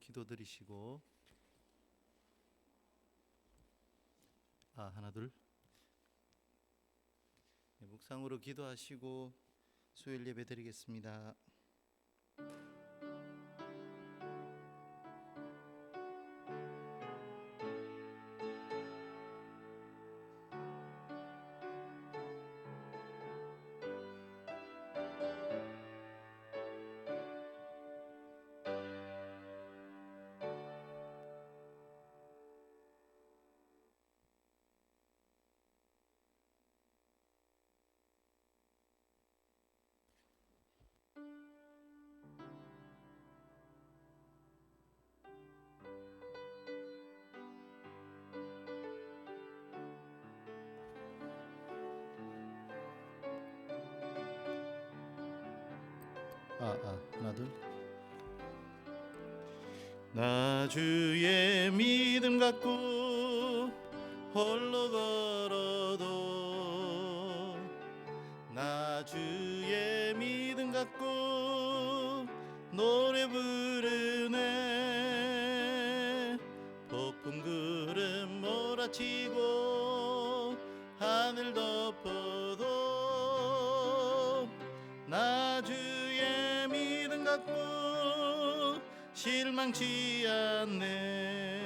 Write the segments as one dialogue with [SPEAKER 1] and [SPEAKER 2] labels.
[SPEAKER 1] 기도드리시고 하나 둘 묵상으로 기도하시고 수요일 예배 드리겠습니다. 하나 둘. 나 주의 믿음 갖고 홀로 걸어도 나 주의 믿음 갖고 노래 부르네. 폭풍 구름 몰아치고 하늘 덮어도 나 주의 믿음 갖고 실망치 않네.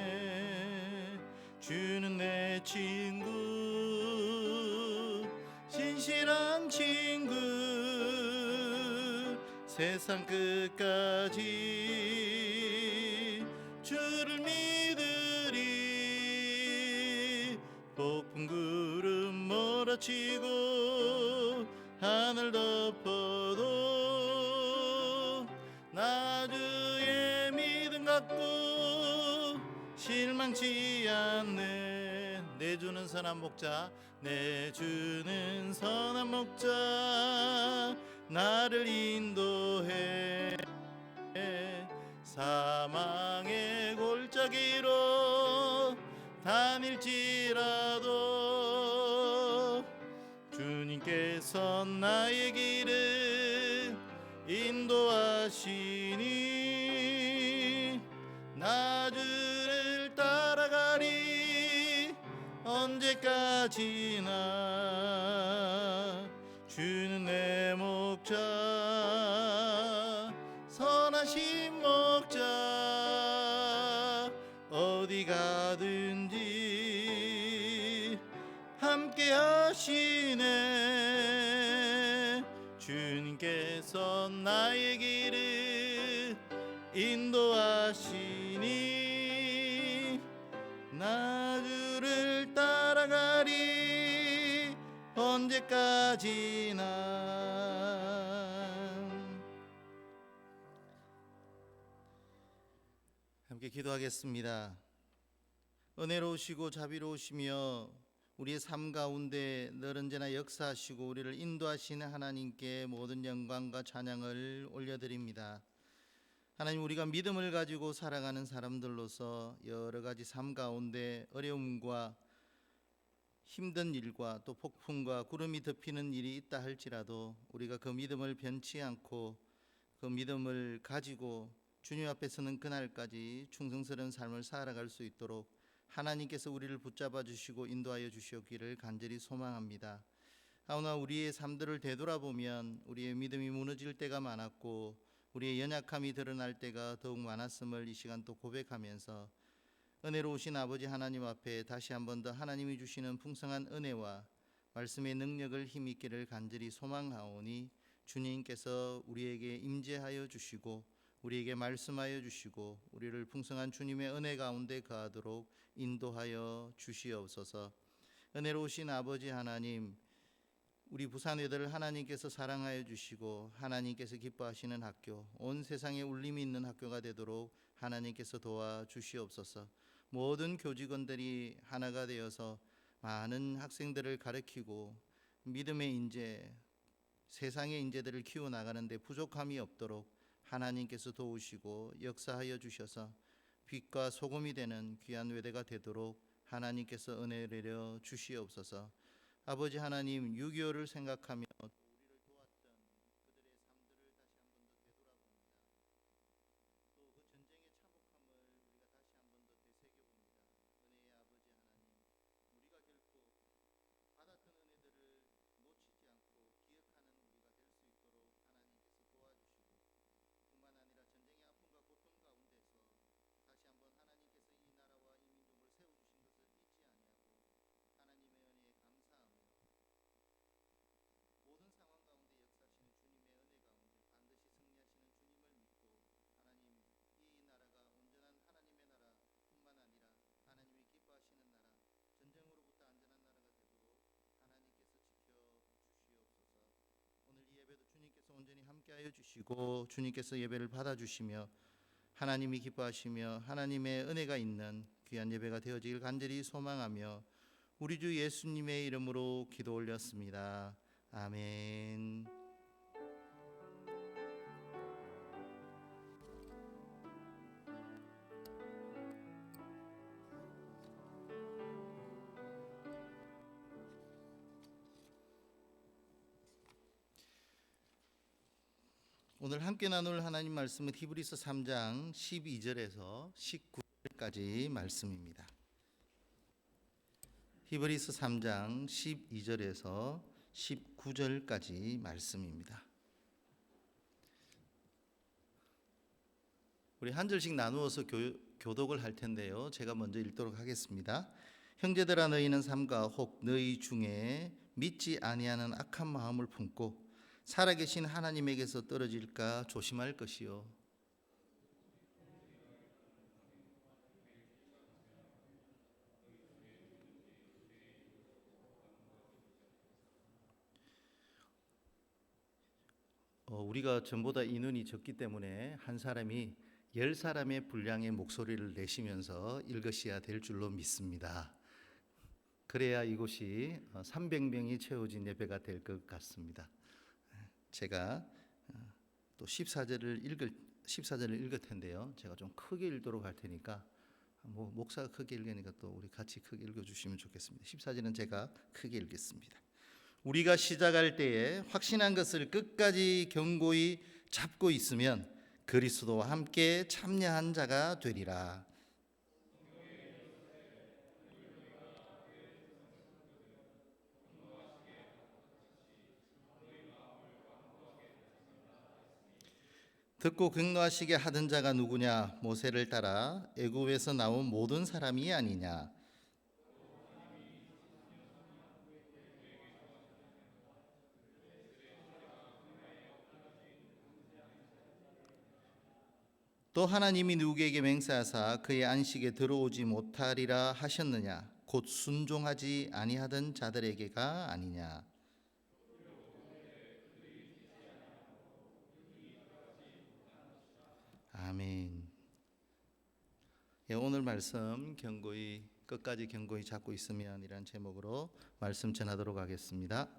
[SPEAKER 1] 주는 내 친구, 신실한 친구, 세상 끝까지 주를 믿으리. 폭풍 구름 몰아치고 하늘 덮어도 나 주의 믿음 갖고 실망치 않네. 내 주는 선한 목자, 내 주는 선한 목자, 나를 인도해. 사망의 골짜기로 다닐지라도 주님께서 나의 길을 인도하시니 나 주를 따라가리. 언제까지나 주는 내 목자, 선하신 목자, 어디 가든지 함께 하시네. 주님께서 나의 길을 인도하시니 나 주를 따라가리. 언제까지나. 함께 기도하겠습니다. 은혜로우시고 자비로우시며 우리의 삶 가운데 늘 언제나 역사하시고 우리를 인도하시는 하나님께 모든 영광과 찬양을 올려드립니다. 하나님, 우리가 믿음을 가지고 살아가는 사람들로서 여러 가지 삶 가운데 어려움과 힘든 일과 또 폭풍과 구름이 덮이는 일이 있다 할지라도 우리가 그 믿음을 변치 않고 그 믿음을 가지고 주님 앞에 서는 그날까지 충성스러운 삶을 살아갈 수 있도록 하나님께서 우리를 붙잡아 주시고 인도하여 주시옵기를 간절히 소망합니다. 하오나 우리의 삶들을 되돌아보면 우리의 믿음이 무너질 때가 많았고 우리의 연약함이 드러날 때가 더욱 많았음을 이 시간 또 고백하면서 은혜로우신 아버지 하나님 앞에 다시 한 번 더 하나님이 주시는 풍성한 은혜와 말씀의 능력을 힘있기를 간절히 소망하오니 주님께서 우리에게 임재하여 주시고 우리에게 말씀하여 주시고 우리를 풍성한 주님의 은혜 가운데 거하도록 인도하여 주시옵소서. 은혜로우신 아버지 하나님, 우리 부산회들을 하나님께서 사랑하여 주시고 하나님께서 기뻐하시는 학교, 온 세상에 울림이 있는 학교가 되도록 하나님께서 도와주시옵소서. 모든 교직원들이 하나가 되어서 많은 학생들을 가르치고 믿음의 인재, 세상의 인재들을 키워나가는데 부족함이 없도록 하나님께서 도우시고 역사하여 주셔서 빛과 소금이 되는 귀한 외대가 되도록 하나님께서 은혜를 내려 주시옵소서. 아버지 하나님, 6.25를 생각하며 우리를 도왔던 그들의 삶들을 다시 한 번 더 되돌아봅니다. 또 그 전쟁의 참혹함을 함께하여 주시고 주님께서 예배를 받아주시며 하나님이 기뻐하시며 하나님의 은혜가 있는 귀한 예배가 되어지길 간절히 소망하며 우리 주 예수님의 이름으로 기도 올렸습니다. 아멘. 오늘 함께 나눌 하나님 말씀은 히브리서 3장 12절에서 19절까지 말씀입니다. 히브리서 3장 12절에서 19절까지 말씀입니다. 우리 한 절씩 나누어서 교독을 할 텐데요. 제가 먼저 읽도록 하겠습니다. 형제들아 너희는 삼가 혹 너희 중에 믿지 아니하는 악한 마음을 품고 살아계신 하나님에게서 떨어질까 조심할 것이요. 우리가 전보다 인원이 적기 때문에 한 사람이 10사람의 분량의 목소리를 내시면서 읽으셔야 될 줄로 믿습니다. 그래야 이곳이 300명이 채워진 예배가 될 것 같습니다. 제가 또 14절을 읽을 텐데요. 제가 좀 크게 읽도록 할 테니까 목사가 크게 읽으니까 또 우리 같이 크게 읽어주시면 좋겠습니다. 14절은 제가 크게 읽겠습니다. 우리가 시작할 때에 확신한 것을 끝까지 견고히 잡고 있으면 그리스도와 함께 참여한 자가 되리라. 듣고 긍노하시게 하던 자가 누구냐? 모세를 따라 애굽에서 나온 모든 사람이 아니냐? 또 하나님이 누구에게 맹세하사 그의 안식에 들어오지 못하리라 하셨느냐? 곧 순종하지 아니하던 자들에게가 아니냐? 아멘. 오늘 말씀 끝까지 견고히 잡고 있으면이란 제목으로 말씀 전하도록 하겠습니다.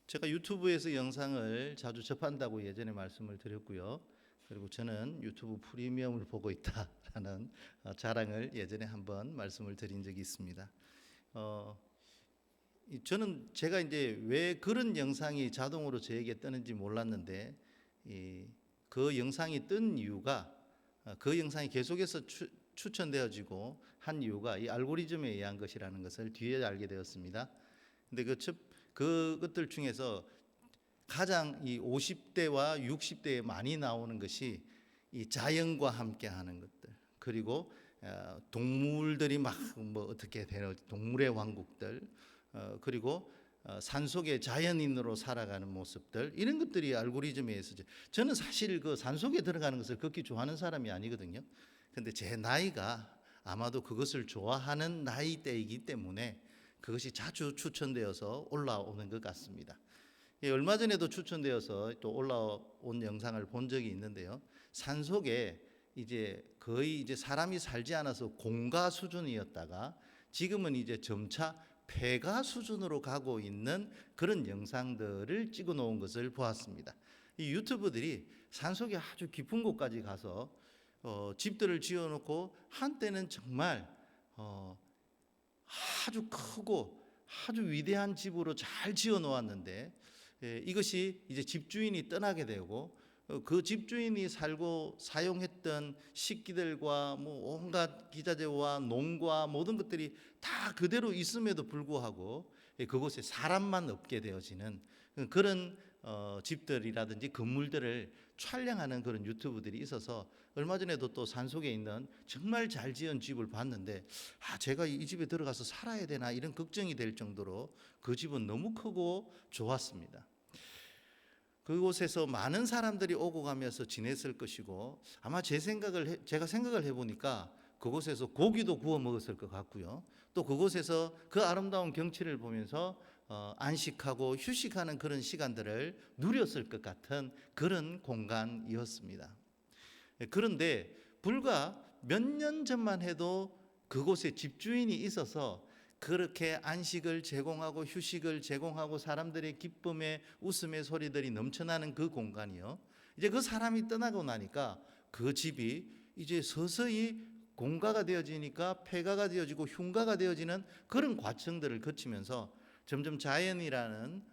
[SPEAKER 1] 제가 유튜브에서 영상을 자주 접한다고 예전에 말씀을 드렸고요. 그리고 저는 유튜브 프리미엄을 보고 있다라는 자랑을 예전에 한번 말씀을 드린 적이 있습니다. 저는 제가 이제 왜 그런 영상이 자동으로 저에게 뜨는지 몰랐는데 그 영상이 뜬 이유가 그 영상이 계속해서 추천되어지고 한 이유가 이 알고리즘에 의한 것이라는 것을 뒤에 알게 되었습니다. 근데 그것들 중에서 가장 이 50대와 60대에 많이 나오는 것이 이 자연과 함께 하는 것들, 그리고 동물들이 막 어떻게 되는 동물의 왕국들, 그리고 산속에 자연인으로 살아가는 모습들, 이런 것들이 알고리즘에 의해서 저는 사실 그 산속에 들어가는 것을 극히 좋아하는 사람이 아니거든요. 근데 제 나이가 아마도 그것을 좋아하는 나이대이기 때문에 그것이 자주 추천되어서 올라오는 것 같습니다. 얼마 전에도 추천되어서 또 올라온 영상을 본 적이 있는데요. 산속에 거의 사람이 살지 않아서 공가 수준이었다가 지금은 점차 폐가 수준으로 가고 있는 그런 영상들을 찍어 놓은 것을 보았습니다. 이 유튜브들이 산속에 아주 깊은 곳까지 가서 집들을 지어 놓고 한때는 정말 아주 크고 아주 위대한 집으로 잘 지어 놓았는데 이것이 이제 집주인이 떠나게 되고 그 집주인이 살고 사용했던 식기들과 온갖 기자재와 농과 모든 것들이 다 그대로 있음에도 불구하고 그곳에 사람만 없게 되어지는 그런 집들이라든지 건물들을 촬영하는 그런 유튜브들이 있어서 얼마 전에도 또 산속에 있는 정말 잘 지은 집을 봤는데 제가 이 집에 들어가서 살아야 되나 이런 걱정이 될 정도로 그 집은 너무 크고 좋았습니다. 그곳에서 많은 사람들이 오고 가면서 지냈을 것이고 아마 제가 생각을 해보니까 그곳에서 고기도 구워 먹었을 것 같고요. 또 그곳에서 그 아름다운 경치를 보면서 안식하고 휴식하는 그런 시간들을 누렸을 것 같은 그런 공간이었습니다. 그런데 불과 몇 년 전만 해도 그곳에 집주인이 있어서 그렇게 안식을 제공하고 휴식을 제공하고 사람들의 기쁨의 웃음의 소리들이 넘쳐나는 그 공간이요, 이제 그 사람이 떠나고 나니까 그 집이 이제 서서히 공가가 되어지니까 폐가가 되어지고 흉가가 되어지는 그런 과정들을 거치면서 점점 자연이라는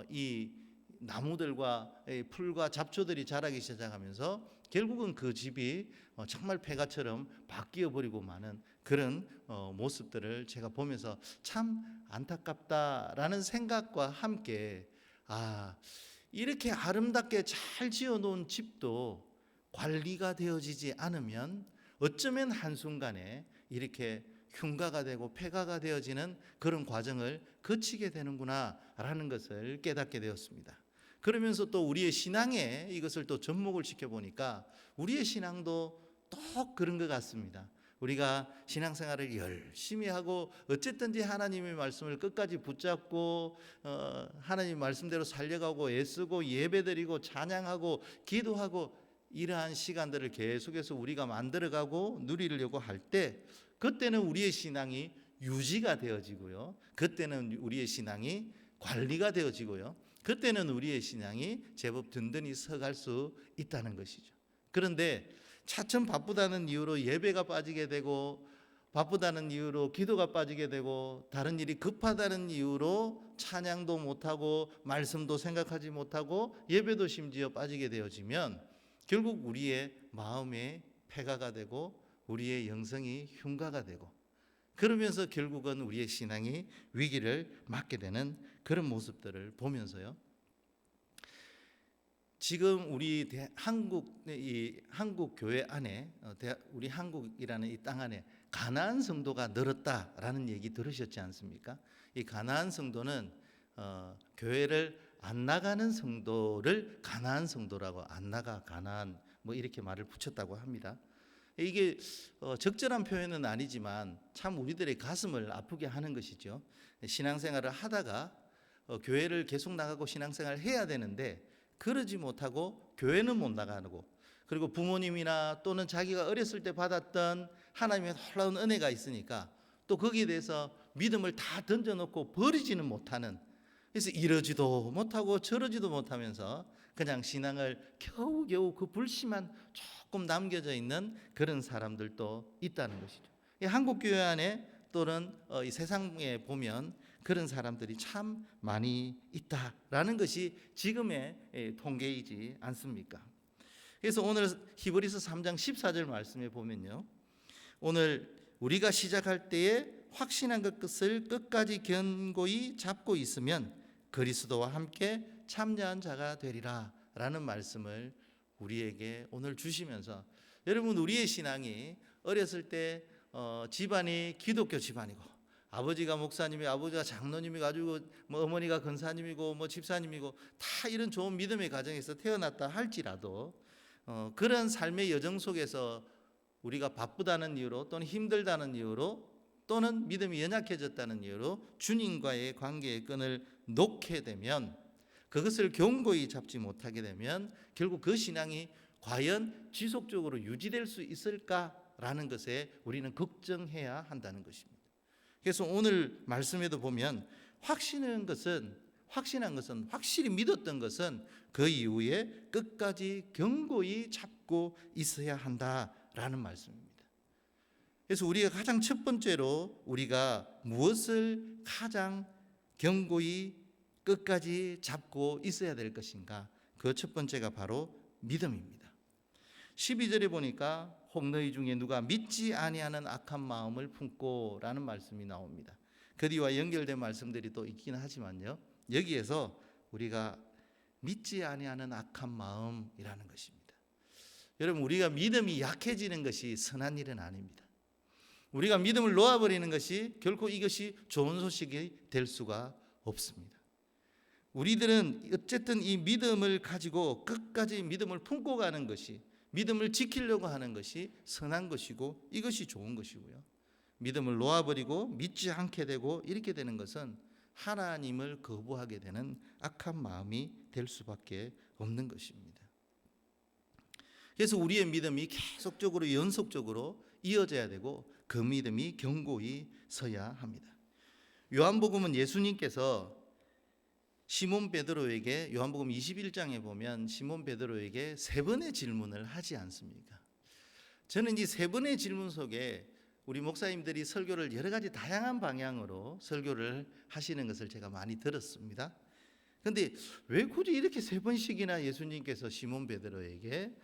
[SPEAKER 1] 이 나무들과 풀과 잡초들이 자라기 시작하면서 결국은 그 집이 정말 폐가처럼 바뀌어 버리고 마는 그런 모습들을 제가 보면서 참 안타깝다라는 생각과 함께, 이렇게 아름답게 잘 지어놓은 집도 관리가 되어지지 않으면 어쩌면 한순간에 이렇게 흉가가 되고 폐가가 되어지는 그런 과정을 거치게 되는구나라는 것을 깨닫게 되었습니다. 그러면서 또 우리의 신앙에 이것을 또 접목을 시켜보니까 우리의 신앙도 또 그런 것 같습니다. 우리가 신앙생활을 열심히 하고 어쨌든지 하나님의 말씀을 끝까지 붙잡고 하나님 말씀대로 살려가고 애쓰고 예배드리고 찬양하고 기도하고 이러한 시간들을 계속해서 우리가 만들어가고 누리려고 할 때, 그때는 우리의 신앙이 유지가 되어지고요, 그때는 우리의 신앙이 관리가 되어지고요, 그때는 우리의 신앙이 제법 든든히 서갈 수 있다는 것이죠. 그런데 차츰 바쁘다는 이유로 예배가 빠지게 되고, 바쁘다는 이유로 기도가 빠지게 되고, 다른 일이 급하다는 이유로 찬양도 못하고 말씀도 생각하지 못하고 예배도 심지어 빠지게 되어지면 결국 우리의 마음에 폐가가 되고 우리의 영성이 흉가가 되고, 그러면서 결국은 우리의 신앙이 위기를 맞게 되는 그런 모습들을 보면서요, 지금 우리 한국 교회 안에, 우리 한국이라는 이 땅 안에 가나안 성도가 늘었다라는 얘기 들으셨지 않습니까? 이 가나안 성도는 교회를 안 나가는 성도를 가나안 성도라고, 안 나가 가나안 뭐 이렇게 말을 붙였다고 합니다. 이게 적절한 표현은 아니지만 참 우리들의 가슴을 아프게 하는 것이죠. 신앙생활을 하다가 교회를 계속 나가고 신앙생활을 해야 되는데 그러지 못하고 교회는 못 나가고, 그리고 부모님이나 또는 자기가 어렸을 때 받았던 하나님의 놀라운 은혜가 있으니까 또 거기에 대해서 믿음을 다 던져놓고 버리지는 못하는, 그래서 이러지도 못하고 저러지도 못하면서 그냥 신앙을 겨우겨우 그 불씨만 조금 남겨져 있는 그런 사람들도 있다는 것이죠. 한국 교회 안에 또는 이 세상에 보면 그런 사람들이 참 많이 있다라는 것이 지금의 통계이지 않습니까? 그래서 오늘 히브리서 3장 14절 말씀에 보면요, 오늘 우리가 시작할 때에 확신한 것을 끝까지 견고히 잡고 있으면 그리스도와 함께 참여한 자가 되리라 라는 말씀을 우리에게 오늘 주시면서, 여러분, 우리의 신앙이 어렸을 때 집안이 기독교 집안이고 아버지가 목사님이, 아버지가 장로님이 가지고 뭐 어머니가 권사님이고 뭐 집사님이고 다 이런 좋은 믿음의 가정에서 태어났다 할지라도 그런 삶의 여정 속에서 우리가 바쁘다는 이유로 또는 힘들다는 이유로 또는 믿음이 연약해졌다는 이유로 주님과의 관계의 끈을 놓게 되면, 그것을 견고히 잡지 못하게 되면 결국 그 신앙이 과연 지속적으로 유지될 수 있을까라는 것에 우리는 걱정해야 한다는 것입니다. 그래서 오늘 말씀에도 보면 확신한 것은 확실히 믿었던 것은 그 이후에 끝까지 견고히 잡고 있어야 한다라는 말씀입니다. 그래서 우리가 가장 첫 번째로 우리가 무엇을 가장 견고히 끝까지 잡고 있어야 될 것인가, 그 첫 번째가 바로 믿음입니다. 12절에 보니까 혹 너희 중에 누가 믿지 아니하는 악한 마음을 품고 라는 말씀이 나옵니다. 그 뒤와 연결된 말씀들이 또 있긴 하지만요, 여기에서 우리가 믿지 아니하는 악한 마음이라는 것입니다. 여러분, 우리가 믿음이 약해지는 것이 선한 일은 아닙니다. 우리가 믿음을 놓아버리는 것이 결코 이것이 좋은 소식이 될 수가 없습니다. 우리들은 어쨌든 이 믿음을 가지고 끝까지 믿음을 품고 가는 것이, 믿음을 지키려고 하는 것이 선한 것이고 이것이 좋은 것이고요. 믿음을 놓아버리고 믿지 않게 되고 이렇게 되는 것은 하나님을 거부하게 되는 악한 마음이 될 수밖에 없는 것입니다. 그래서 우리의 믿음이 계속적으로 연속적으로 이어져야 되고 그 믿음이 견고히 서야 합니다. 요한복음은 예수님께서 시몬 베드로에게 요한복음 21장에 보면 시몬 베드로에게 세 번의 질문을 하지 않습니까? 저는 이 세 번의 질문 속에 우리 목사님들이 설교를 여러 가지 다양한 방향으로 설교를 하시는 것을 제가 많이 들었습니다. 그런데 왜 굳이 이렇게 세 번씩이나 예수님께서 시몬 베드로에게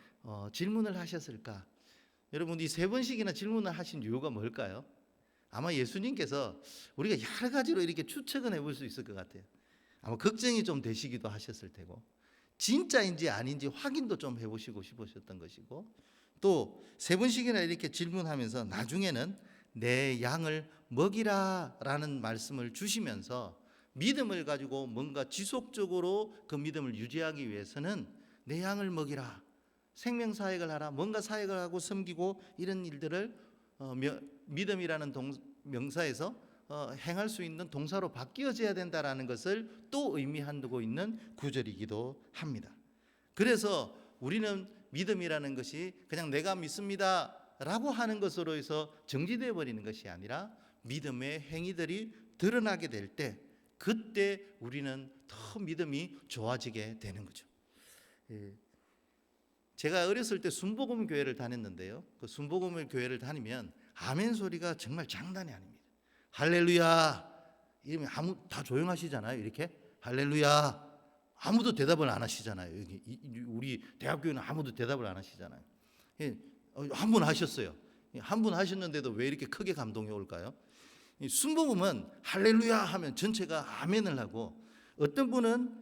[SPEAKER 1] 질문을 하셨을까? 여러분, 이 세 번씩이나 질문을 하신 이유가 뭘까요? 아마 예수님께서 우리가 여러 가지로 이렇게 추측은 해볼 수 있을 것 같아요. 아마 걱정이 좀 되시기도 하셨을 테고, 진짜인지 아닌지 확인도 좀 해보시고 싶으셨던 것이고, 또 세 번씩이나 이렇게 질문하면서 나중에는 내 양을 먹이라 라는 말씀을 주시면서 믿음을 가지고 뭔가 지속적으로 그 믿음을 유지하기 위해서는 내 양을 먹이라, 생명사역을 하라, 뭔가 사역을 하고 섬기고 이런 일들을 믿음이라는 명사에서 행할 수 있는 동사로 바뀌어져야 된다라는 것을 또 의미하고 있는 구절이기도 합니다. 그래서 우리는 믿음이라는 것이 그냥 내가 믿습니다 라고 하는 것으로 해서 정지되어 버리는 것이 아니라 믿음의 행위들이 드러나게 될 때 그때 우리는 더 믿음이 좋아지게 되는 거죠. 제가 어렸을 때 순복음 교회를 다녔는데요, 그 순복음 교회를 다니면 아멘 소리가 정말 장난이 아닙니다. 할렐루야 이러면 다 조용하시잖아요. 이렇게 할렐루야 아무도 대답을 안 하시잖아요. 우리 대학교에는 아무도 대답을 안 하시잖아요. 한 분 하셨어요. 한 분 하셨는데도 왜 이렇게 크게 감동이 올까요? 순복음은 할렐루야 하면 전체가 아멘을 하고, 어떤 분은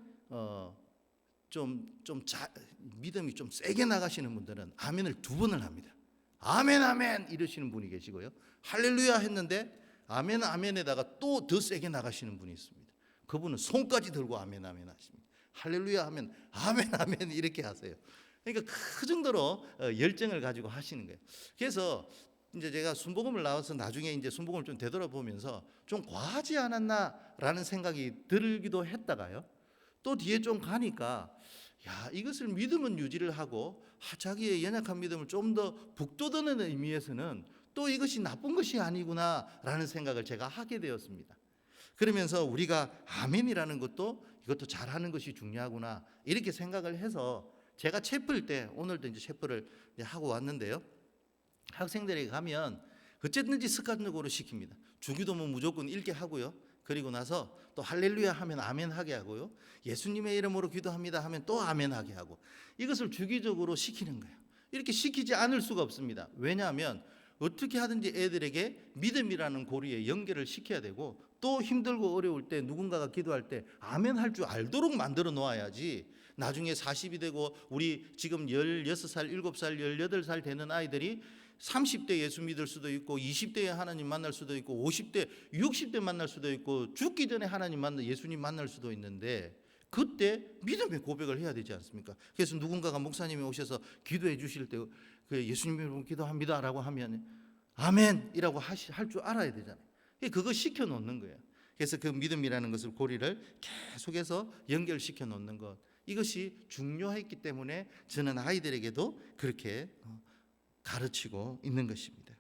[SPEAKER 1] 믿음이 좀 세게 나가시는 분들은 아멘을 두 번을 합니다. 아멘 아멘 이러시는 분이 계시고요, 할렐루야 했는데 아멘 아멘에다가 또 더 세게 나가시는 분이 있습니다. 그분은 손까지 들고 아멘 아멘 하십니다. 할렐루야 하면 아멘 아멘 이렇게 하세요. 그러니까 그 정도로 열정을 가지고 하시는 거예요. 그래서 이제 제가 순복음을 나와서 나중에 이제 순복음을 좀 되돌아보면서 좀 과하지 않았나라는 생각이 들기도 했다가요, 또 뒤에 좀 가니까 야, 이것을 믿음은 유지를 하고 자기의 연약한 믿음을 좀 더 북돋우는 의미에서는 또 이것이 나쁜 것이 아니구나라는 생각을 제가 하게 되었습니다. 그러면서 우리가 아멘이라는 이것도 잘하는 것이 중요하구나 이렇게 생각을 해서 제가 채플 때, 오늘도 이제 채플을 하고 왔는데요, 학생들에게 가면 어쨌든지 습관적으로 시킵니다. 주기도문 무조건 읽게 하고요, 그리고 나서 또 할렐루야 하면 아멘 하게 하고요, 예수님의 이름으로 기도합니다 하면 또 아멘 하게 하고, 이것을 주기적으로 시키는 거예요. 이렇게 시키지 않을 수가 없습니다. 왜냐하면 어떻게 하든지 애들에게 믿음이라는 고리에 연결을 시켜야 되고, 또 힘들고 어려울 때 누군가가 기도할 때 아멘 할 줄 알도록 만들어 놓아야지 나중에 40이 되고, 우리 지금 16살, 7살, 18살 되는 아이들이 30대 예수 믿을 수도 있고, 20대에 하나님 만날 수도 있고, 50대, 60대 만날 수도 있고, 죽기 전에 예수님 만날 수도 있는데, 그때 믿음의 고백을 해야 되지 않습니까? 그래서 누군가가 목사님이 오셔서 기도해 주실 때 예수님으로 기도합니다 라고 하면 아멘이라고 할 줄 알아야 되잖아요. 그거 시켜 놓는 거예요. 그래서 그 믿음이라는 것을 고리를 계속해서 연결시켜 놓는 것, 이것이 중요했기 때문에 저는 아이들에게도 그렇게 가르치고 있는 것입니다.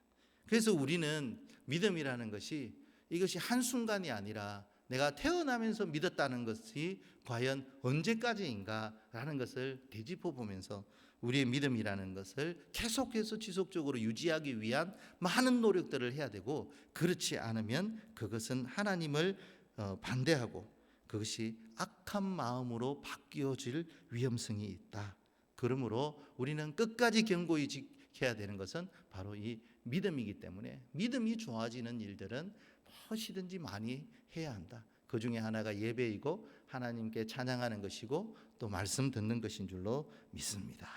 [SPEAKER 1] 그래서 우리는 믿음이라는 것이 이것이 한순간이 아니라 내가 태어나면서 믿었다는 것이 과연 언제까지인가라는 것을 되짚어 보면서 우리의 믿음이라는 것을 계속해서 지속적으로 유지하기 위한 많은 노력들을 해야 되고, 그렇지 않으면 그것은 하나님을 반대하고 그것이 악한 마음으로 바뀌어질 위험성이 있다. 그러므로 우리는 끝까지 견고히 지켜야 되는 것은 바로 이 믿음이기 때문에 믿음이 좋아지는 일들은 무엇이든지 많이 해야 한다. 그 중에 하나가 예배이고 하나님께 찬양하는 것이고 또 말씀 듣는 것인 줄로 믿습니다.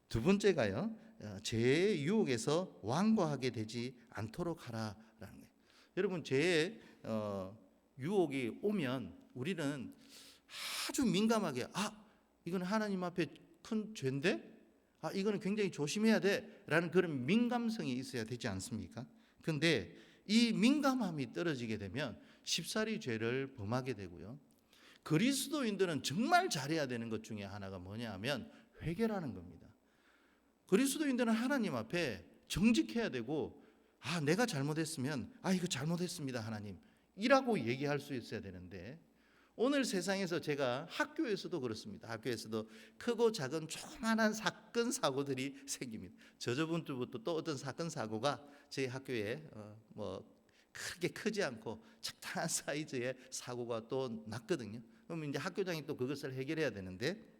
[SPEAKER 1] 두 번째가요, 죄의 유혹에서 완고하게 되지 않도록 하라라는 거예요. 여러분, 죄의 유혹이 오면 우리는 아주 민감하게 이건 하나님 앞에 큰 죄인데 이거는 굉장히 조심해야 돼라는 그런 민감성이 있어야 되지 않습니까? 근데 이 민감함이 떨어지게 되면 쉽사리 죄를 범하게 되고요. 그리스도인들은 정말 잘해야 되는 것 중에 하나가 뭐냐 하면 회개라는 겁니다. 그리스도인들은 하나님 앞에 정직해야 되고, 내가 잘못했으면 이거 잘못했습니다 하나님 이라고 얘기할 수 있어야 되는데, 오늘 세상에서 제가 학교에서도 그렇습니다. 학교에서도 크고 작은 조그만한 사건 사고들이 생깁니다. 저번 주부터 또 어떤 사건 사고가 저희 학교에 크게 크지 않고 적당한 사이즈의 사고가 또 났거든요. 그럼 이제 학교장이 또 그것을 해결해야 되는데,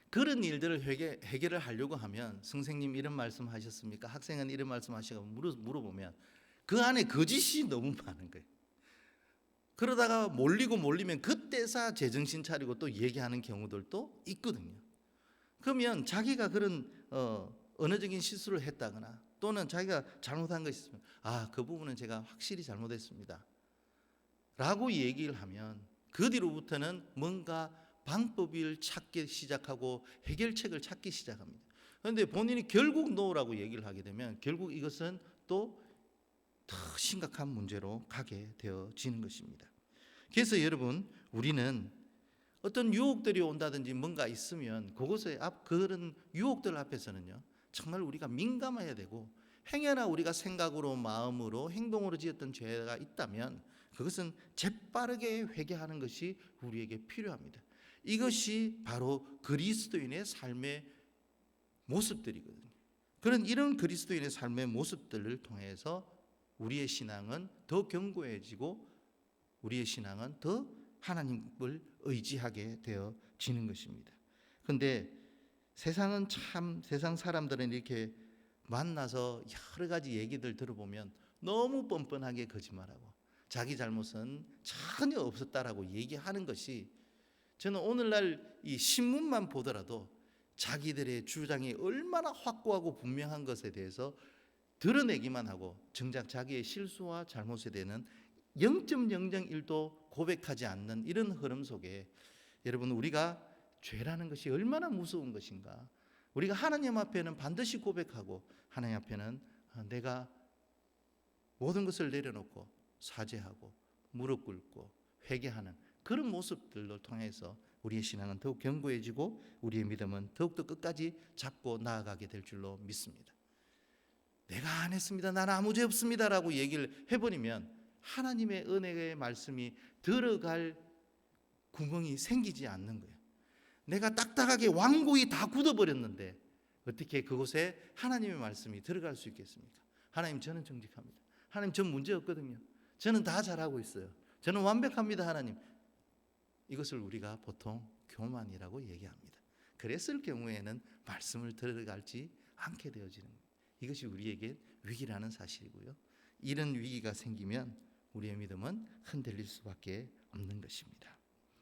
[SPEAKER 1] 그런 일들을 해결을 하려고 하면 선생님 이런 말씀하셨습니까? 학생은 이런 말씀하시고 물어보면 그 안에 거짓이 너무 많은 거예요. 그러다가 몰리면 그때서 제정신 차리고 또 얘기하는 경우들도 있거든요. 그러면 자기가 그런 언어적인 실수를 했다거나 또는 자기가 잘못한 것이 있으면 그 부분은 제가 확실히 잘못했습니다 라고 얘기를 하면 그 뒤로부터는 뭔가 방법을 찾기 시작하고 해결책을 찾기 시작합니다. 그런데 본인이 결국 노라고 얘기를 하게 되면 결국 이것은 또 더 심각한 문제로 가게 되어지는 것입니다. 그래서 여러분, 우리는 어떤 유혹들이 온다든지 뭔가 있으면 그런 유혹들 앞에서는요 정말 우리가 민감해야 되고, 행여나 우리가 생각으로 마음으로 행동으로 지었던 죄가 있다면 그것은 재빠르게 회개하는 것이 우리에게 필요합니다. 이것이 바로 그리스도인의 삶의 모습들이거든요. 이런 그리스도인의 삶의 모습들을 통해서 우리의 신앙은 더 견고해지고 우리의 신앙은 더 하나님을 의지하게 되어지는 것입니다. 그런데 세상 사람들은 이렇게 만나서 여러 가지 얘기들 들어보면 너무 뻔뻔하게 거짓말하고 자기 잘못은 전혀 없었다라고 얘기하는 것이, 저는 오늘날 이 신문만 보더라도 자기들의 주장이 얼마나 확고하고 분명한 것에 대해서 드러내기만 하고 정작 자기의 실수와 잘못에 대한 0.001도 고백하지 않는 이런 흐름 속에, 여러분, 우리가 죄라는 것이 얼마나 무서운 것인가. 우리가 하나님 앞에는 반드시 고백하고 하나님 앞에는 내가 모든 것을 내려놓고 사죄하고 무릎 꿇고 회개하는 그런 모습들을 통해서 우리의 신앙은 더욱 견고해지고 우리의 믿음은 더욱더 끝까지 잡고 나아가게 될 줄로 믿습니다. 내가 안 했습니다, 나는 아무 죄 없습니다 라고 얘기를 해버리면 하나님의 은혜의 말씀이 들어갈 구멍이 생기지 않는 거예요. 내가 딱딱하게 완고히 다 굳어버렸는데 어떻게 그곳에 하나님의 말씀이 들어갈 수 있겠습니까? 하나님, 저는 정직합니다. 하나님, 전 문제 없거든요. 저는 다 잘하고 있어요. 저는 완벽합니다 하나님. 이것을 우리가 보통 교만이라고 얘기합니다. 그랬을 경우에는 말씀을 들어갈지 않게 되어지는 거예요. 이것이 우리에게 위기라는 사실이고요. 이런 위기가 생기면 우리의 믿음은 흔들릴 수밖에 없는 것입니다.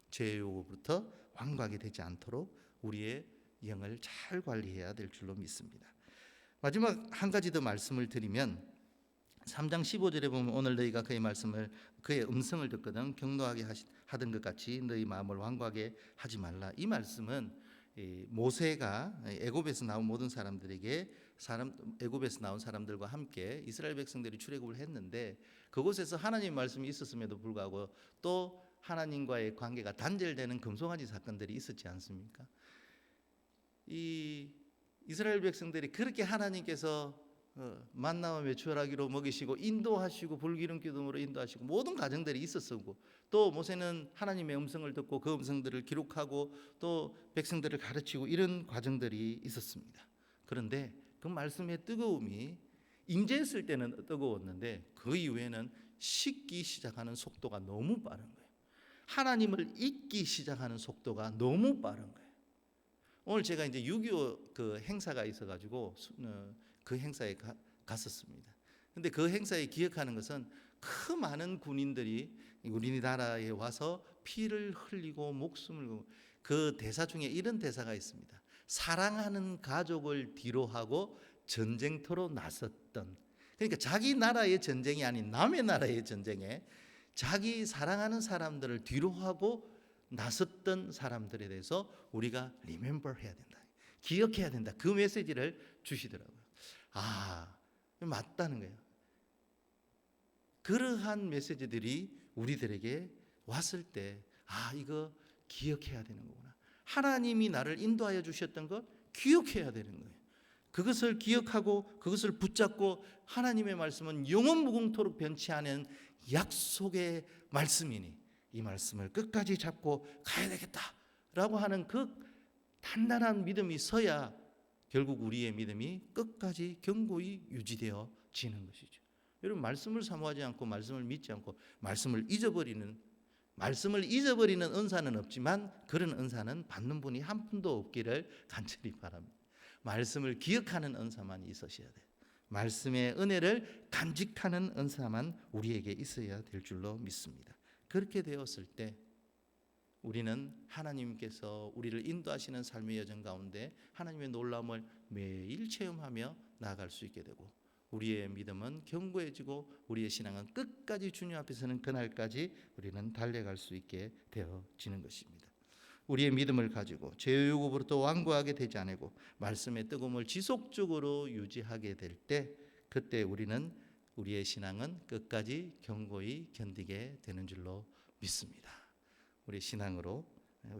[SPEAKER 1] 죄의 요구부터 완고하게 되지 않도록 우리의 영을 잘 관리해야 될 줄로 믿습니다. 마지막 한 가지 더 말씀을 드리면 3장 15절에 보면 오늘 너희가 그의 음성을 듣거든 경노하게 하던 것 같이 너희 마음을 완고하게 하지 말라. 이 말씀은 모세가 애굽에서 나온 모든 사람들에게 애굽에서 나온 사람들과 함께 이스라엘 백성들이 출애굽을 했는데 그곳에서 하나님의 말씀이 있었음에도 불구하고 또 하나님과의 관계가 단절되는 금송아지 사건들이 있었지 않습니까? 이 이스라엘 백성들이 그렇게 하나님께서 만나와 메추라기로 먹이시고 인도하시고 불기름 기둥으로 인도하시고 모든 과정들이 있었고, 또 모세는 하나님의 음성을 듣고 그 음성들을 기록하고 또 백성들을 가르치고 이런 과정들이 있었습니다. 그런데 그 말씀의 뜨거움이 임재했을 때는 뜨거웠는데 그 이후에는 식기 시작하는 속도가 너무 빠른 거예요. 하나님을 잊기 시작하는 속도가 너무 빠른 거예요. 오늘 제가 이제 6.25 그 행사가 있어가지고 그 행사에 갔었습니다. 근데 그 행사에 기억하는 것은 그 많은 군인들이 우리나라에 와서 피를 흘리고 목숨을 걸고, 그 대사 중에 이런 대사가 있습니다. 사랑하는 가족을 뒤로하고 전쟁터로 나섰던, 그러니까 자기 나라의 전쟁이 아닌 남의 나라의 전쟁에 자기 사랑하는 사람들을 뒤로하고 나섰던 사람들에 대해서 우리가 remember 해야 된다, 기억해야 된다. 그 메시지를 주시더라고요. 맞다는 거예요. 그러한 메시지들이 우리들에게 왔을 때 이거 기억해야 되는 거구나. 하나님이 나를 인도하여 주셨던 것 기억해야 되는 거예요. 그것을 기억하고 그것을 붙잡고, 하나님의 말씀은 영원 무궁토록 변치 않은 약속의 말씀이니 이 말씀을 끝까지 잡고 가야 되겠다라고 하는 그 단단한 믿음이 있어야 결국 우리의 믿음이 끝까지 견고히 유지되어지는 것이죠. 여러분, 말씀을 사모하지 않고 말씀을 믿지 않고 말씀을 잊어버리는 은사는 없지만 그런 은사는 받는 분이 한 분도 없기를 간절히 바랍니다. 말씀을 기억하는 은사만 있으셔야 돼요. 말씀의 은혜를 간직하는 은사만 우리에게 있어야 될 줄로 믿습니다. 그렇게 되었을 때 우리는 하나님께서 우리를 인도하시는 삶의 여정 가운데 하나님의 놀라움을 매일 체험하며 나아갈 수 있게 되고, 우리의 믿음은 견고해지고 우리의 신앙은 끝까지 주님 앞에 서는 그날까지 우리는 달려갈 수 있게 되어지는 것입니다. 우리의 믿음을 가지고 죄의 유혹으로부터 완고하게 되지 않고 말씀의 뜨거움을 지속적으로 유지하게 될 때, 그때 우리의 신앙은 끝까지 견고히 견디게 되는 줄로 믿습니다. 우리 신앙으로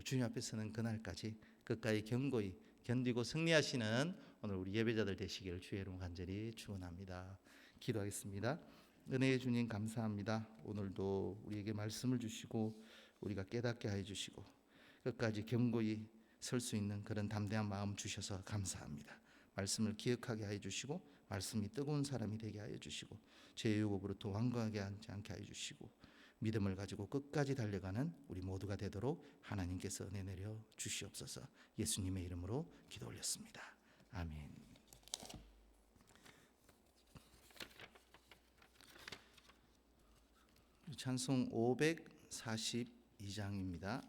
[SPEAKER 1] 주님 앞에 서는 그날까지 끝까지 견고히 견디고 승리하시는 오늘 우리 예배자들 되시기를 주의 이름으로 간절히 축원합니다. 기도하겠습니다. 은혜의 주님, 감사합니다. 오늘도 우리에게 말씀을 주시고 우리가 깨닫게 해 주시고 끝까지 견고히 설 수 있는 그런 담대한 마음 주셔서 감사합니다. 말씀을 기억하게 해 주시고 말씀이 뜨거운 사람이 되게 하여 주시고 죄의 유혹으로부터 완고하게 하지 않게 해 주시고 믿음을 가지고 끝까지 달려가는 우리 모두가 되도록 하나님께서 은혜 내려 주시옵소서. 예수님의 이름으로 기도 올렸습니다. 아멘. 찬송 542장입니다.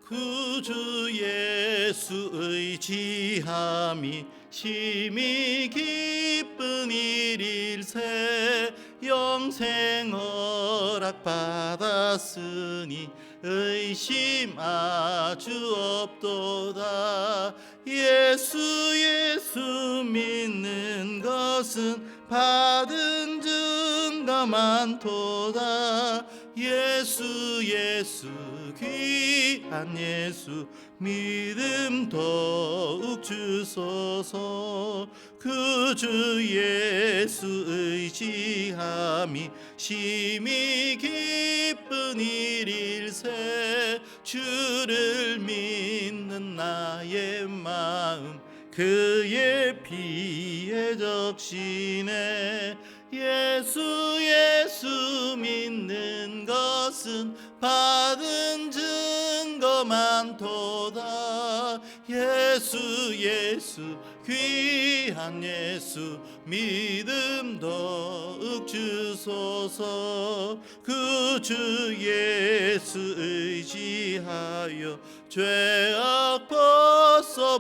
[SPEAKER 1] 구주 예수 의지함이 심히 기쁜 일일세, 영생 허락 받았으니 의심 아주 없도다. 예수 믿는 것은 받은 증거 많도다. 예수 귀한 예수 믿음 더욱 주소서. 구주 예수 의지함이 심히 기쁜 일일세, 주를 믿는 나의 마음 그의 피에 적시네. 예수 믿는 것은 받은 증거 많도다. 예수 귀한 예수 믿음 더욱 주소서. 구주 예수 의지하여 죄악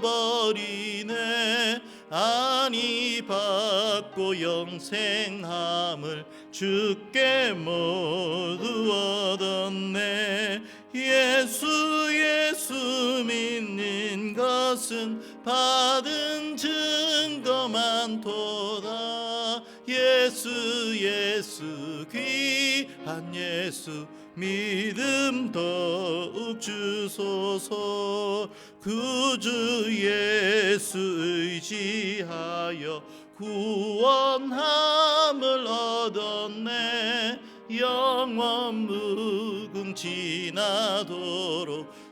[SPEAKER 1] 벗어버리네. 안이 받고 영생함을 주께 모두 얻었네. 예수 믿는 것은 받은 증거 많도다. 예수 귀한 예수 믿음 더욱 주소서. 구주 예수 의지하여 구원함을 얻었네. 영원 무궁지나도록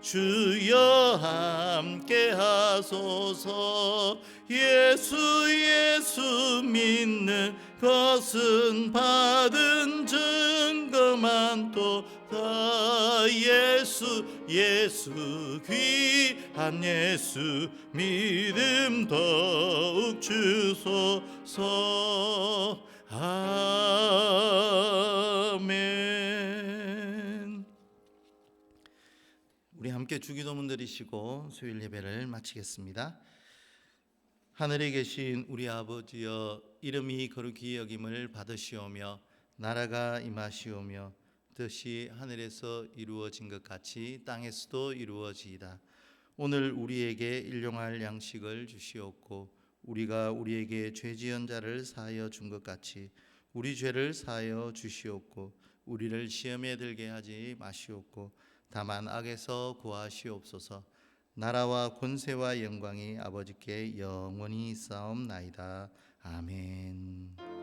[SPEAKER 1] 주여 함께 하소서. 예수 믿는 것은 받은 증거 많도다. 예수 귀한 예수 믿음 더욱 주소서. 아멘. 우리 함께 주기도문 드리시고 수요일 예배를 마치겠습니다. 하늘에 계신 우리 아버지여, 이름이 거룩히 여김을 받으시오며 나라가 임하시오며 뜻이 하늘에서 이루어진 것 같이 땅에서도 이루어지이다. 오늘 우리에게 일용할 양식을 주시옵고 우리가 우리에게 죄 지은 자를 사하여 준 것 같이 우리 죄를 사하여 주시옵고 우리를 시험에 들게 하지 마시옵고 다만 악에서 구하시옵소서. 나라와 권세와 영광이 아버지께 영원히 있사옵나이다. 아멘.